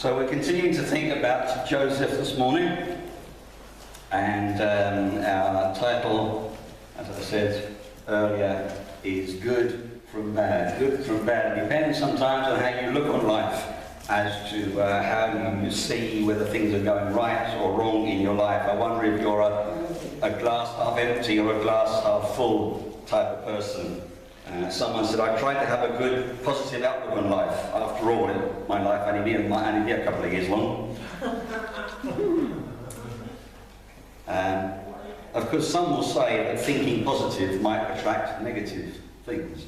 So we're continuing to think about Joseph this morning, and our title, as I said earlier, is Good from Bad. Good from Bad. It depends sometimes on how you look on life as to how you see whether things are going right or wrong in your life. I wonder if you're a glass half empty or a glass half full type of person. Someone said, I tried to have a good, positive outlook on life. After all, my life might only be a couple of years long. Of course, some will say that thinking positive might attract negative things.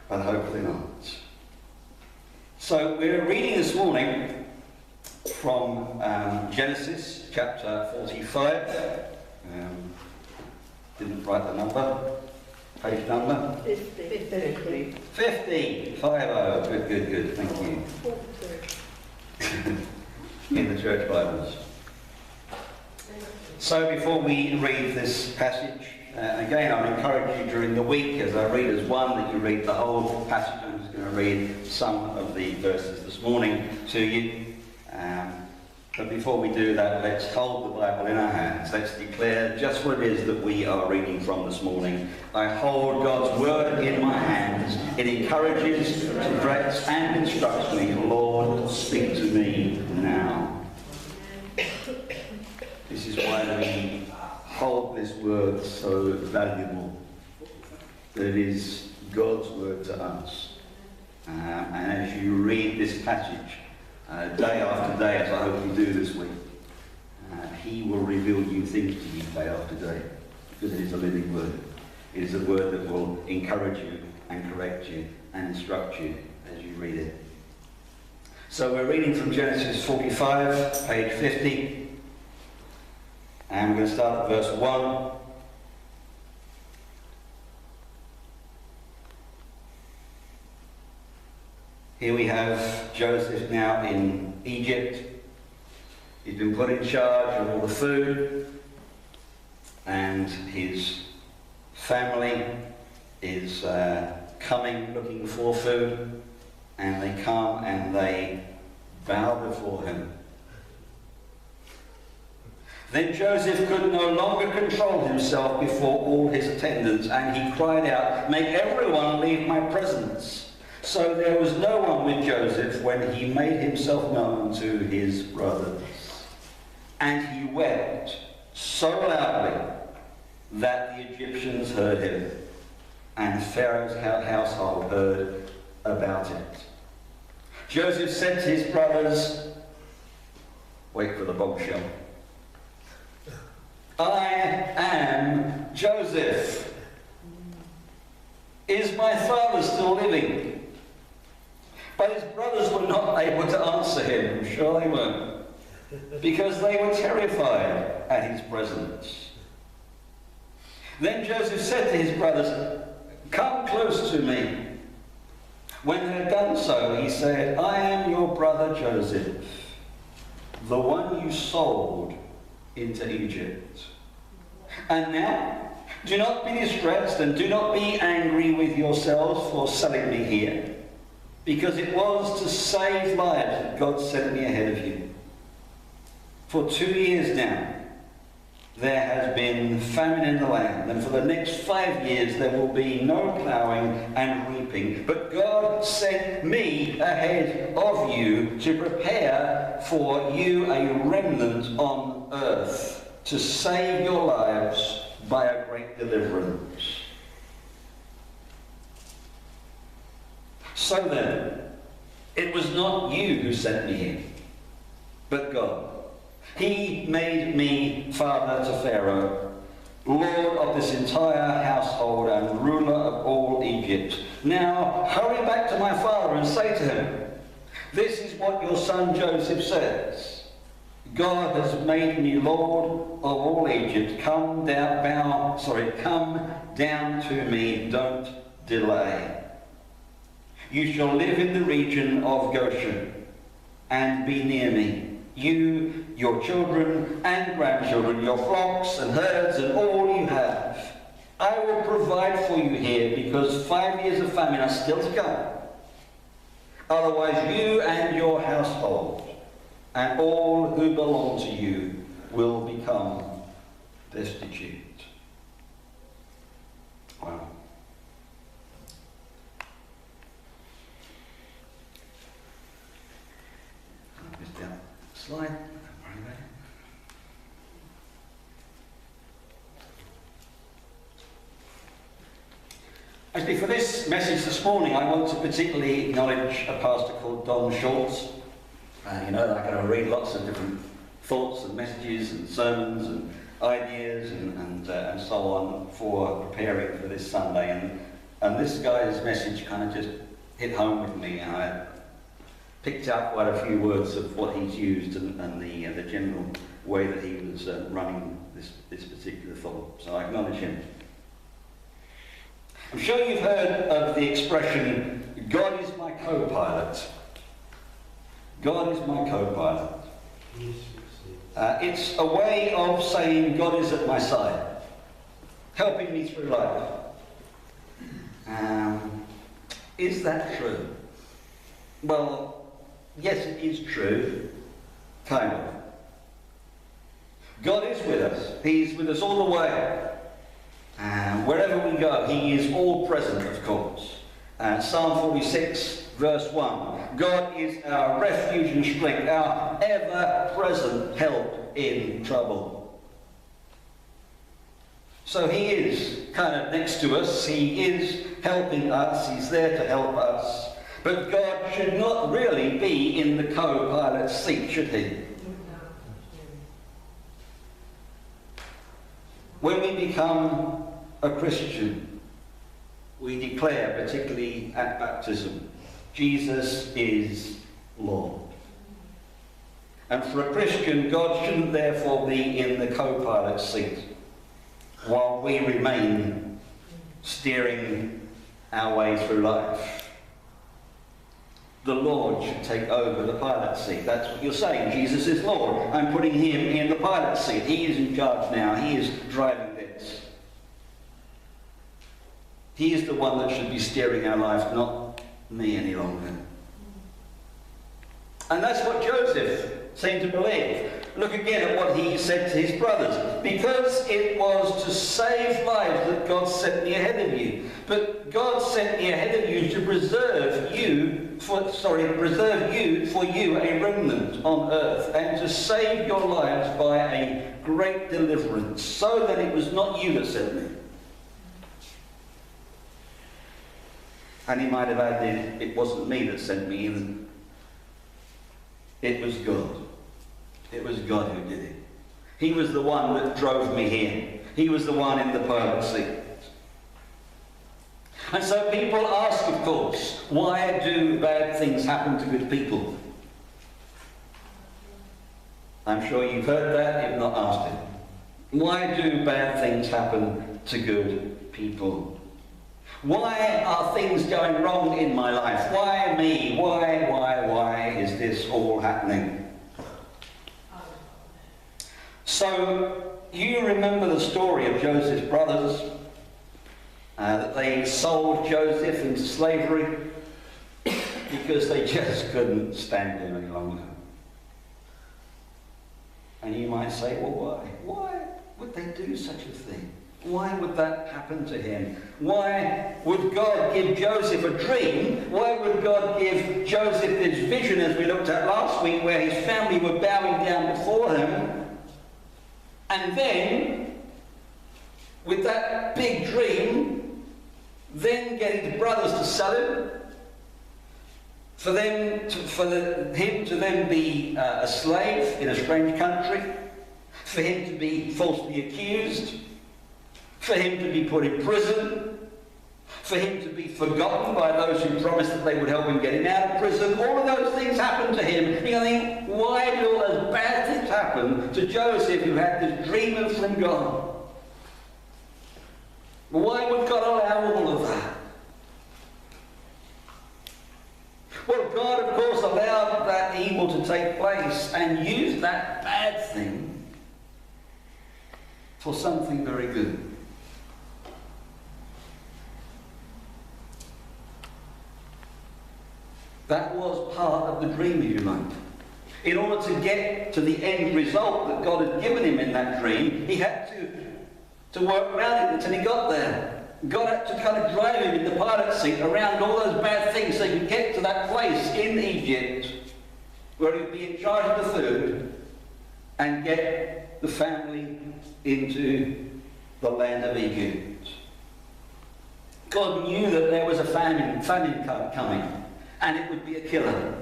But hopefully not. So we're reading this morning from Genesis chapter 45. Didn't write the number. Page number? 50. 50. 50. Good. Thank you. In the church Bibles. So before we read this passage, again I encourage you during the week as I read as one that you read the whole passage. I'm just going to read some of the verses this morning to you. But before we do that, let's hold the Bible in our hands. Let's declare just what it is that we are reading from this morning. I hold God's word in my hands. It encourages, directs and instructs me. Lord, speak to me now. This is why we hold this word so valuable. That it is God's word to us. And as you read this passage, day after day, as I hope you do this week, he will reveal new things to you day after day, because it is a living word. It is a word that will encourage you and correct you and instruct you as you read it. So we're reading from Genesis 45, page 50, and we're going to start at verse 1. Here we have Joseph now in Egypt. He's been put in charge of all the food, and his family is coming looking for food, and they come and they bow before him. Then Joseph could no longer control himself before all his attendants, and he cried out, "Make everyone leave my presence." So there was no one with Joseph when he made himself known to his brothers. And he wept so loudly that the Egyptians heard him, and Pharaoh's household heard about it. Joseph said to his brothers, wait for the bombshell, I am Joseph. Is my father still living? But his brothers were not able to answer him. I'm sure they weren't, because they were terrified at his presence. Then Joseph said to his brothers, come close to me. When they had done so, he said, I am your brother Joseph, the one you sold into Egypt. And now, do not be distressed and do not be angry with yourselves for selling me here, because it was to save lives that God sent me ahead of you. For 2 years now, there has been famine in the land, and for the next 5 years there will be no ploughing and reaping. But God sent me ahead of you to prepare for you a remnant on earth, to save your lives by a great deliverance. So then, it was not you who sent me here, but God. He made me father to Pharaoh, lord of this entire household and ruler of all Egypt. Now hurry back to my father and say to him, this is what your son Joseph says. God has made me lord of all Egypt. Come down to me, don't delay. You shall live in the region of Goshen and be near me, you, your children and grandchildren, your flocks and herds and all you have. I will provide for you here because 5 years of famine are still to come. Otherwise you and your household and all who belong to you will become destitute. Wow. I missed that slide. Don't worry about it. Actually, for this message this morning, I want to particularly acknowledge a pastor called Don Schultz. You know, I can read lots of different thoughts and messages and sermons and ideas and so on for preparing for this Sunday. And this guy's message kind of just hit home with me. And I picked out quite a few words of what he's used and the general way that he was running this particular thought. So I acknowledge him. I'm sure you've heard of the expression, God is my co-pilot. God is my co-pilot. It's a way of saying God is at my side, helping me through life. Is that true? Well, yes, it is true, kind of. God is with us. He's with us all the way. Wherever we go, he is all present, of course. Psalm 46, verse 1. God is our refuge and strength, our ever-present help in trouble. So he is kind of next to us. He is helping us. He's there to help us. But God should not really be in the co-pilot's seat, should he? When we become a Christian, we declare, particularly at baptism, Jesus is Lord. And for a Christian, God shouldn't therefore be in the co-pilot's seat while we remain steering our way through life. The Lord should take over the pilot's seat. That's what you're saying. Jesus is Lord. I'm putting him in the pilot's seat. He is in charge now. He is driving this. He is the one that should be steering our life, not me any longer. And that's what Joseph seemed to believe. Look again at what he said to his brothers. Because it was to save lives that God sent me ahead of you. But God sent me ahead of you to preserve you for you a remnant on earth, and to save your lives by a great deliverance, so that it was not you that sent me. And he might have added, it wasn't me that sent me either. It was God. It was God who did it. He was the one that drove me here. He was the one in the pilot seat. And so people ask, of course, why do bad things happen to good people? I'm sure you've heard that, you've not asked it. Why do bad things happen to good people? Why are things going wrong in my life? Why me? Why is this all happening? So, you remember the story of Joseph's brothers, that they sold Joseph into slavery because they just couldn't stand him any longer. And you might say, well, why? Why would they do such a thing? Why would that happen to him? Why would God give Joseph a dream? Why would God give Joseph this vision, as we looked at last week, where his family were bowing down before him? And then, with that big dream, then getting the brothers to sell him, for him to then be a slave in a strange country, for him to be falsely accused, for him to be put in prison, for him to be forgotten by those who promised that they would help him get him out of prison. All of those things happened to him. You think, why did all those bad things happen to Joseph, who had this dream from God? Why would God allow all of that? Well, God, of course, allowed that evil to take place and used that bad thing for something very good. That was part of the dream, if you like. In order to get to the end result that God had given him in that dream, he had to work around it until he got there. God had to kind of drive him in the pilot seat around all those bad things so he could get to that place in Egypt where he would be in charge of the food and get the family into the land of Egypt. God knew that there was a famine coming, and it would be a killer.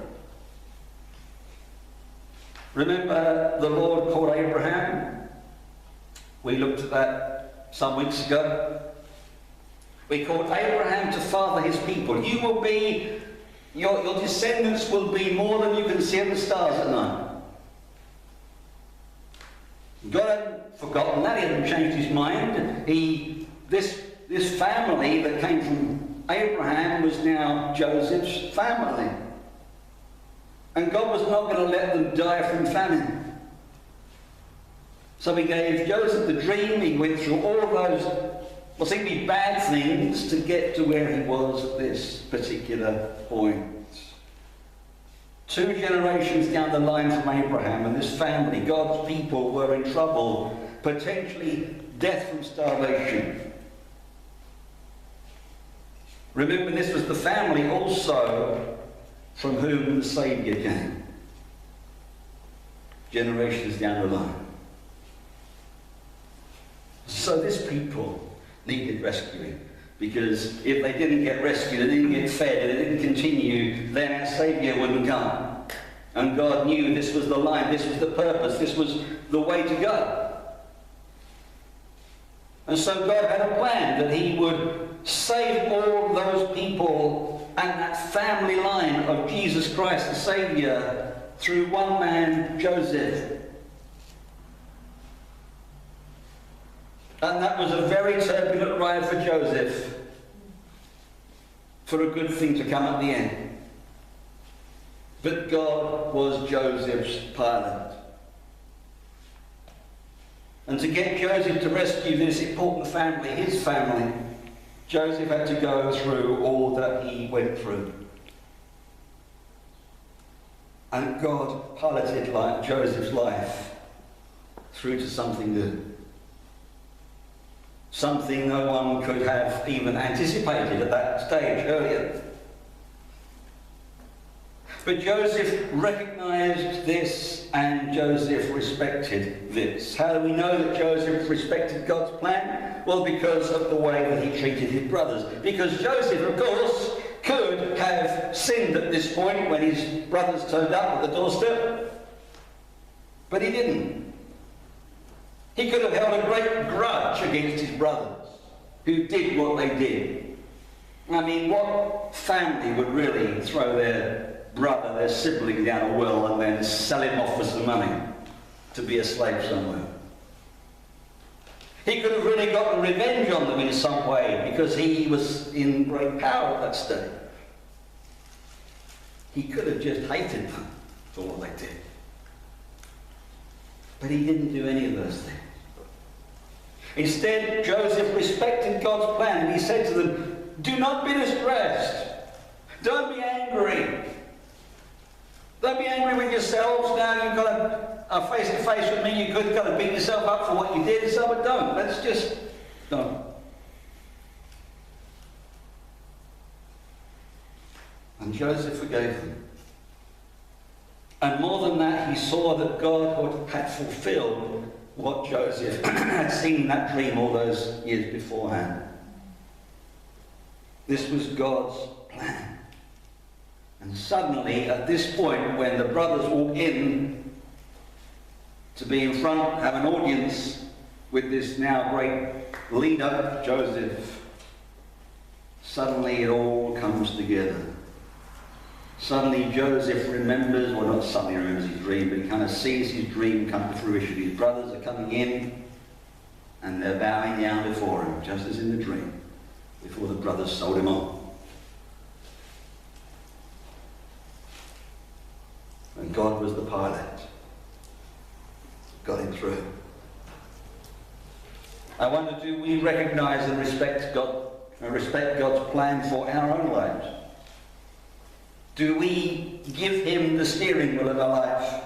Remember the Lord called Abraham? We looked at that some weeks ago. We called Abraham to father his people. You will be, your descendants will be more than you can see in the stars at night. God hadn't forgotten that. He hadn't changed his mind. This family that came from Abraham was now Joseph's family. And God was not going to let them die from famine. So he gave Joseph the dream. He went through all of those, seemingly bad things to get to where he was at this particular point. 2 generations down the line from Abraham and this family, God's people were in trouble, potentially death from starvation. Remember, this was the family also from whom the Saviour came. Generations down the line. So this people needed rescuing, because if they didn't get rescued, they didn't get fed, they didn't continue, then our Saviour wouldn't come. And God knew this was the line, this was the purpose, this was the way to go. And so God had a plan that he would save all those people and that family line of Jesus Christ the Saviour through one man, Joseph. And that was a very turbulent ride for Joseph, for a good thing to come at the end. But God was Joseph's pilot. And to get Joseph to rescue this important family, his family, Joseph had to go through all that he went through. And God piloted Joseph's life through to something new. Something no one could have even anticipated at that stage earlier. But Joseph recognized this, and Joseph respected this. How do we know that Joseph respected God's plan? Well, because of the way that he treated his brothers. Because Joseph, of course, could have sinned at this point when his brothers turned up at the doorstep. But he didn't. He could have held a great grudge against his brothers who did what they did. I mean, what family would really throw their brother, their sibling, down a well and then sell him off for some money to be a slave somewhere? He could have really gotten revenge on them in some way because he was in great power at that stage. He could have just hated them for what they did. But he didn't do any of those things. Instead, Joseph respected God's plan, and he said to them, do not be distressed. Don't be angry. Don't be angry with yourselves. Now you've got to face to face with me. You could kind of beat yourself up for what you did, so but don't. Let's just don't. And Joseph forgave them. And more than that, he saw that God had fulfilled what Joseph had seen in that dream all those years beforehand. This was God's plan. And suddenly, at this point, when the brothers walk in to be in front, have an audience with this now great leader, Joseph, suddenly it all comes together. Suddenly Joseph remembers, well, not suddenly remembers his dream, but he kind of sees his dream come to fruition. His brothers are coming in and they're bowing down before him, just as in the dream, before the brothers sold him on. And God was the pilot. Got him through. I wonder, do we recognize and respect God's plan for our own lives? Do we give him the steering wheel of our life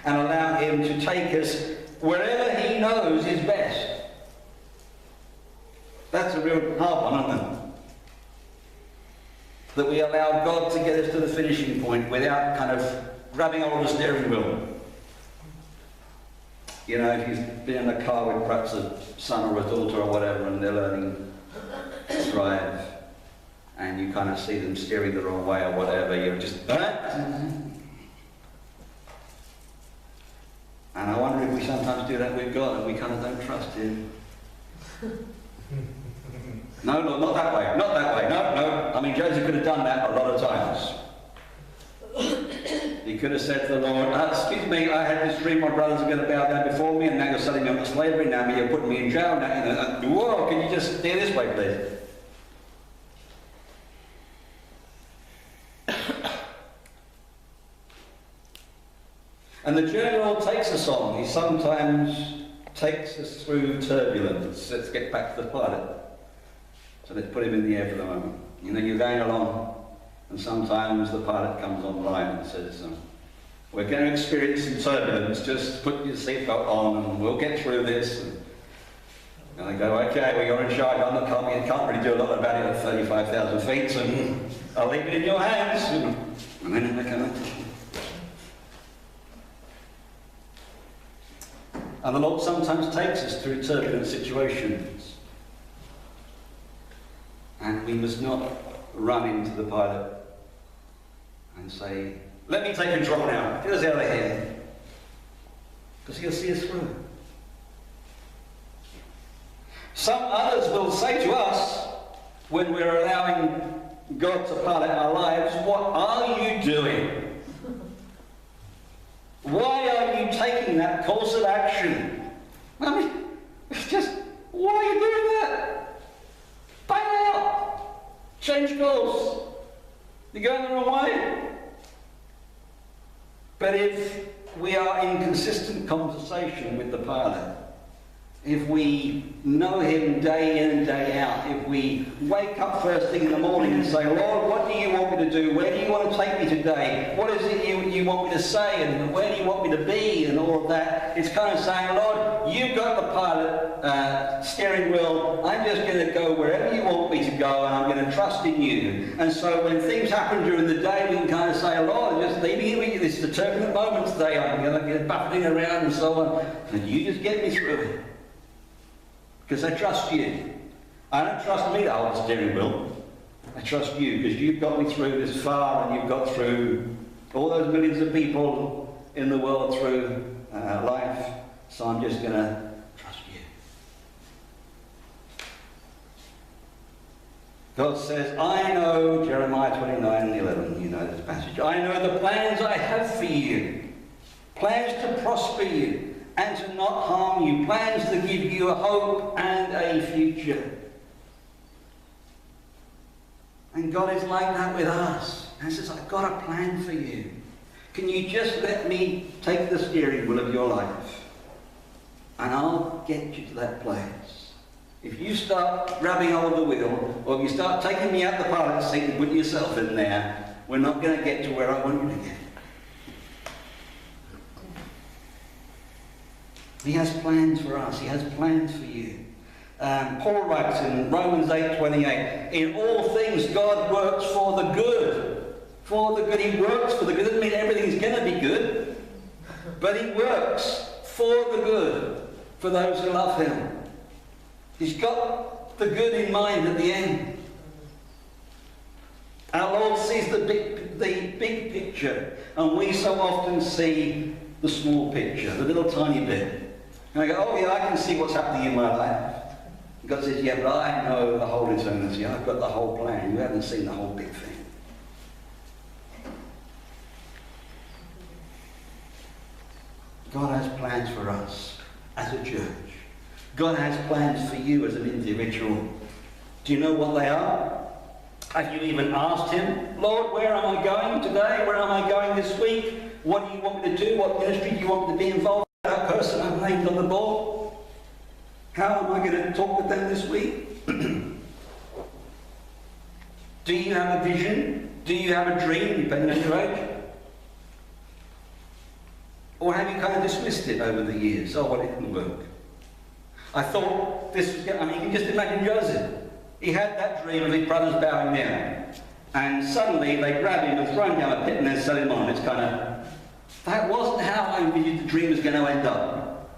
and allow him to take us wherever he knows is best? That's a real hard one, isn't it? That we allow God to get us to the finishing point without kind of grabbing hold of the steering wheel. You know, if you've been in a car with perhaps a son or a daughter or whatever and they're learning to drive and you kind of see them steering the wrong way or whatever, you're just... And I wonder if we sometimes do that with God and we kind of don't trust him. No, not that way, not that way, no. I mean, Joseph could have done that a lot of times. He could have said to the Lord, excuse me, I had this dream, my brothers are going to bow down before me, and now you're selling me up to slavery, now you're putting me in jail, now, whoa, can you just steer this way, please? And the journey Lord takes us on, he sometimes takes us through turbulence. Let's get back to the pilot. So let's put him in the air for the moment. You know, you're going along, and sometimes the pilot comes online and says, we're going to experience some turbulence, just put your seatbelt on and we'll get through this. And I go, okay, well, you're in charge, I'm not coming, I can't really do a lot about it at 35,000 feet, so I'll leave it in your hands. And then I come. And the Lord sometimes takes us through turbulent situations. And we must not run into the pilot and say, let me take control now, get us out of here. Because he'll see us through. Some others will say to us, when we're allowing God to pilot our lives, what are you doing? Why are you taking that course of action? I mean, it's just, why are you doing that? Bail out. Change course. You're going the wrong way. But if we are in consistent conversation with the pilot, if we know him day in and day out, if we wake up first thing in the morning and say, Lord, what do you want me to do? Where do you want to take me today? What is it you want me to say? And where do you want me to be? And all of that. It's kind of saying, Lord, you've got the pilot steering wheel. I'm just going to go wherever you want me to go, and I'm going to trust in you. And so when things happen during the day, we can kind of say, Lord, just leave me with you. This is a turbulent moment today. I'm going to get buffeting around and so on. And you just get me through it. Because I trust you. I don't trust me to hold the steering wheel. I trust you because you've got me through this far and you've got through all those millions of people in the world through life. So I'm just going to trust you. God says, I know, Jeremiah 29:11, you know this passage, I know the plans I have for you. Plans to prosper you and to not harm you, plans to give you a hope and a future. And God is like that with us. And says, I've got a plan for you. Can you just let me take the steering wheel of your life? And I'll get you to that place. If you start grabbing hold of the wheel, or if you start taking me out the pilot seat and putting yourself in there, we're not going to get to where I want you to get. He has plans for us. He has plans for you. Paul writes in Romans 8:28, in all things God works for the good. For the good. He works for the good. Doesn't mean everything's going to be good. But he works for the good for those who love him. He's got the good in mind at the end. Our Lord sees the big picture. And we so often see the small picture, the little tiny bit. And I go, oh yeah, I can see what's happening in my life. And God says, yeah, but I know the whole eternity. I've got the whole plan. You haven't seen the whole big thing. God has plans for us as a church. God has plans for you as an individual. Do you know what they are? Have you even asked him, Lord, where am I going today? Where am I going this week? What do you want me to do? What ministry do you want me to be involved with? That person I've named on the board? How am I going to talk with them this week? Do you have a vision? Do you have a dream, depending on your age? Or have you kind of dismissed it over the years? Oh, well, it didn't work. I thought this was... I mean, you can just imagine Joseph. He had that dream of his brothers bowing down. And suddenly they grab him and throw him down a pit and then sell him on. It's kind of... That wasn't how I envisioned the dream was going to end up.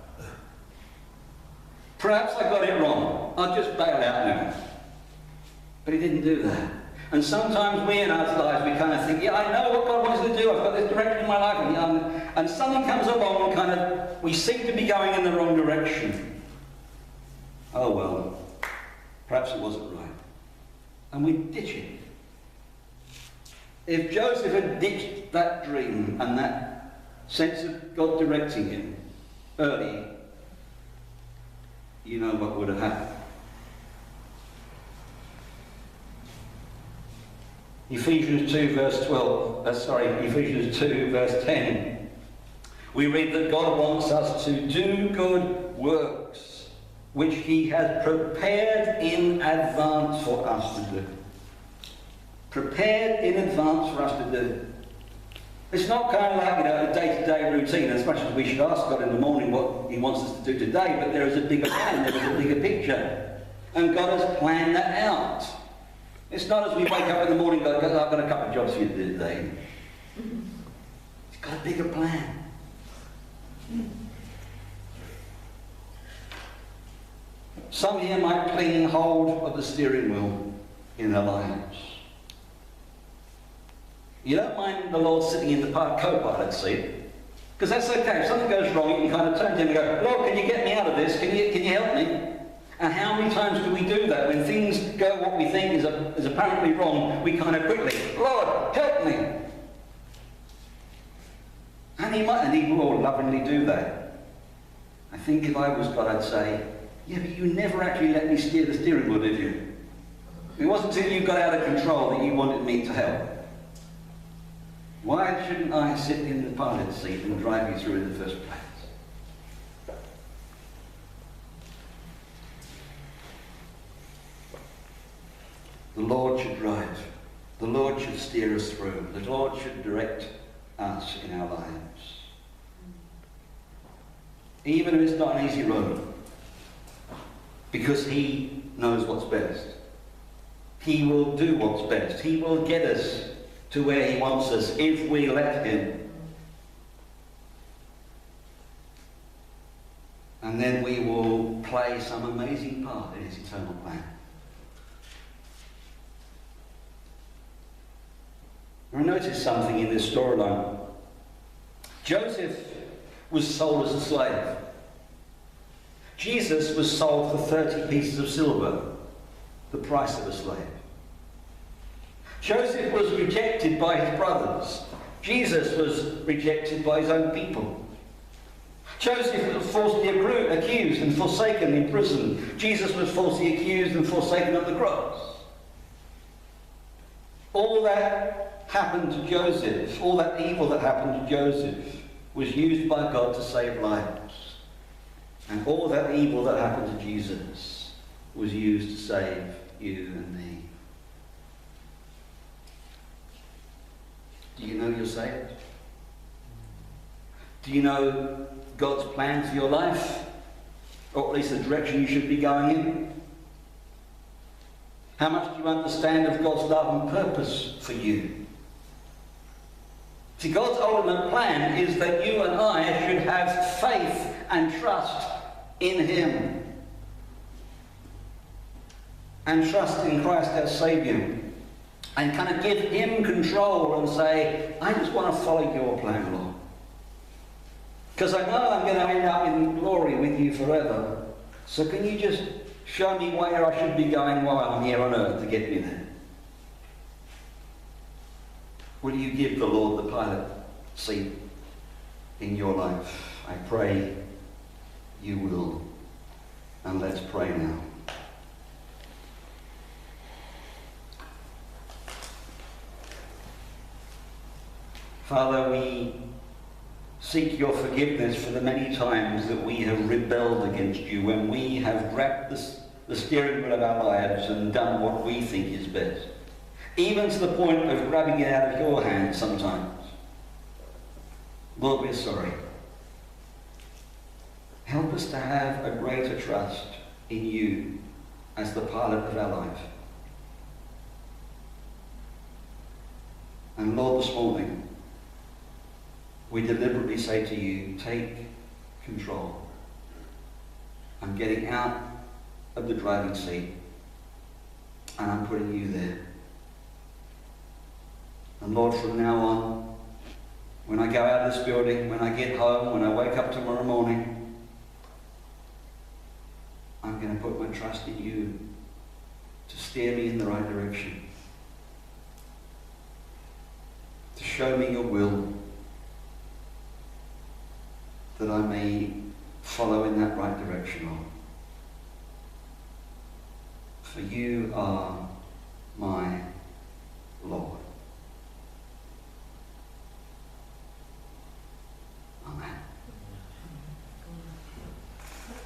Perhaps I got it wrong. I'll just bail out now. But he didn't do that. And sometimes we in our lives, we kind of think, yeah, I know what God wants to do. I've got this direction in my life. And something comes along and kind of, we seem to be going in the wrong direction. Oh, well, perhaps it wasn't right. And we ditch it. If Joseph had ditched that dream and that sense of God directing him early, you know what would have happened. Ephesians 2 verse 10. We read that God wants us to do good works which he has prepared in advance for us to do. Prepared in advance for us to do. It's not kind of like, a day-to-day routine, as much as we should ask God in the morning what he wants us to do today, but there is a bigger plan, there is a bigger picture. And God has planned that out. It's not as we wake up in the morning and go, I've got a couple of jobs for you to do today. He's got a bigger plan. Some here might cling hold of the steering wheel in their lives. You don't mind the Lord sitting in the co-pilot seat, because that's okay. If something goes wrong, you can kind of turn to him and go, Lord, can you get me out of this? Can you help me? And how many times do we do that? When things go what we think is apparently wrong, we kind of quickly, Lord, help me. And he will lovingly do that. I think if I was God, I'd say, yeah, but you never actually let me steer the steering wheel, did you? It wasn't until you got out of control that you wanted me to help. Why shouldn't I sit in the pilot seat and drive you through in the first place? The Lord should drive. The Lord should steer us through. The Lord should direct us in our lives. Even if it's not an easy road. Because he knows what's best. He will do what's best. He will get us to where he wants us if we let him. And then we will play some amazing part in his eternal plan. I noticed something in this storyline. Joseph was sold as a slave. Jesus was sold for 30 pieces of silver, the price of a slave. Joseph was rejected by his brothers. Jesus was rejected by his own people. Joseph was falsely accused and forsaken in prison. Jesus was falsely accused and forsaken on the cross. All that happened to Joseph, all that evil that happened to Joseph, was used by God to save lives. And all that evil that happened to Jesus was used to save you and me. Do you know you're saved? Do you know God's plan for your life? Or at least the direction you should be going in? How much do you understand of God's love and purpose for you? See, God's ultimate plan is that you and I should have faith and trust in him. And trust in Christ our Saviour. And kind of give him control and say, I just want to follow your plan, Lord. Because I know I'm going to end up in glory with you forever. So can you just show me where I should be going while I'm here on earth to get me there? Will you give the Lord the pilot seat in your life? I pray you will. And let's pray now. Father, we seek your forgiveness for the many times that we have rebelled against you, when we have grabbed the steering wheel of our lives and done what we think is best. even to the point of grabbing it out of your hand sometimes. Lord, we're sorry. Help us to have a greater trust in you as the pilot of our life. And Lord, this morning, we deliberately say to you, take control. I'm getting out of the driving seat and I'm putting you there. And Lord, from now on, when I go out of this building, when I get home, when I wake up tomorrow morning, I'm going to put my trust in you to steer me in the right direction, to show me your will, that I may follow in that right direction, Lord. For you are my Lord.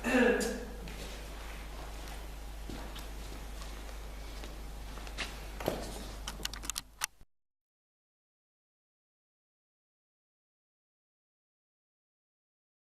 Amen.